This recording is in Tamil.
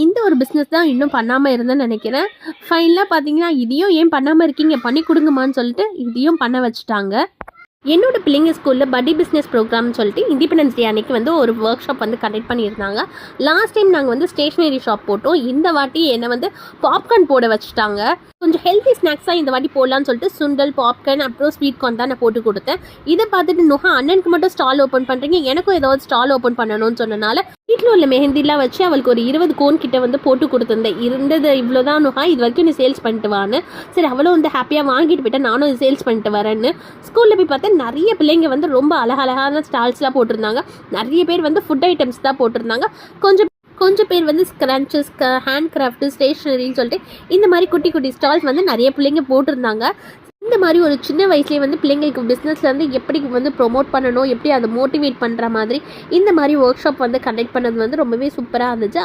இந்த ஒரு பிஸ்னஸ் தான் இன்னும் பண்ணாமல் இருந்தேன்னு நினைக்கிறேன். ஃபைனலாக பார்த்தீங்கன்னா இதையும் ஏன் பண்ணாமல் இருக்கீங்க, பண்ணி கொடுங்கம்மான்னு சொல்லிட்டு இதையும் பண்ண வச்சுட்டாங்க. என்னோட பிள்ளைங்க ஸ்கூலில் பட்டி பிஸ்னஸ் ப்ரோக்ராம்னு சொல்லிட்டு இண்டிபெண்டன்ஸ் டே அன்றைக்கி வந்து ஒரு ஒர்க் ஷாப் வந்து கண்டக்ட் பண்ணியிருந்தாங்க. லாஸ்ட் டைம் நாங்கள் வந்து ஸ்டேஷ்னரி ஷாப் போட்டோம். இந்த வாட்டி என்னை வந்து பாப்கார்ன் போட வச்சுட்டாங்க. கொஞ்சம் ஹெல்த்தி ஸ்நாக்ஸாக இந்த வாட்டி போடலான்னு சொல்லிட்டு சுண்டல், பாப்கார்ன், அப்புறம் ஸ்வீட் கார்ன் தான் நான் போட்டு கொடுத்தேன். இதை பார்த்துட்டு நுஹா அண்ணனுக்கு மட்டும் ஸ்டால் ஓப்பன் பண்ணுறீங்க, எனக்கும் ஏதாவது ஸ்டால் ஓப்பன் பண்ணணும்னு சொன்னனால வீட்டில் உள்ள மெஹந்திலாம் வச்சு அவளுக்கு ஒரு 20 கோன் கிட்ட வந்து போட்டு கொடுத்துருந்தேன். இருந்தது இவ்வளோதான் நுஹா, இது வரைக்கும் நீ சேல்ஸ் பண்ணிட்டு வான்னு. சரி, அவளும் வந்து ஹாப்பியாக வாங்கிட்டு போயிட்டேன், நானும் இது சேல்ஸ் பண்ணிட்டு வரேன்னு. ஸ்கூலில் போய் பார்த்தா நிறைய பிள்ளைங்க வந்து ரொம்ப அழகழகான ஸ்டால்ஸ்லாம் போட்டிருந்தாங்க. நிறைய பேர் வந்து ஃபுட் ஐட்டம்ஸ் தான் போட்டிருந்தாங்க. கொஞ்சம் பேர் வந்து ஸ்க்ரன்ச்சஸ், ஹேண்ட் கிராஃப்ட், ஸ்டேஷ்னரின்னு சொல்லிட்டு இந்த மாதிரி குட்டி குட்டி ஸ்டால்ஸ் வந்து நிறைய பிள்ளைங்க போட்டிருந்தாங்க. இந்த மாதிரி ஒரு சின்ன வயசுலேயே வந்து பிள்ளைங்களுக்கு பிஸ்னஸில் வந்து எப்படி வந்து ப்ரொமோட் பண்ணணும், எப்படி அதை மோட்டிவேட் பண்ணுற மாதிரி இந்த மாதிரி ஒர்க் ஷாப் வந்து கண்டக்ட் பண்ணது வந்து ரொம்பவே சூப்பராக இருந்துச்சு.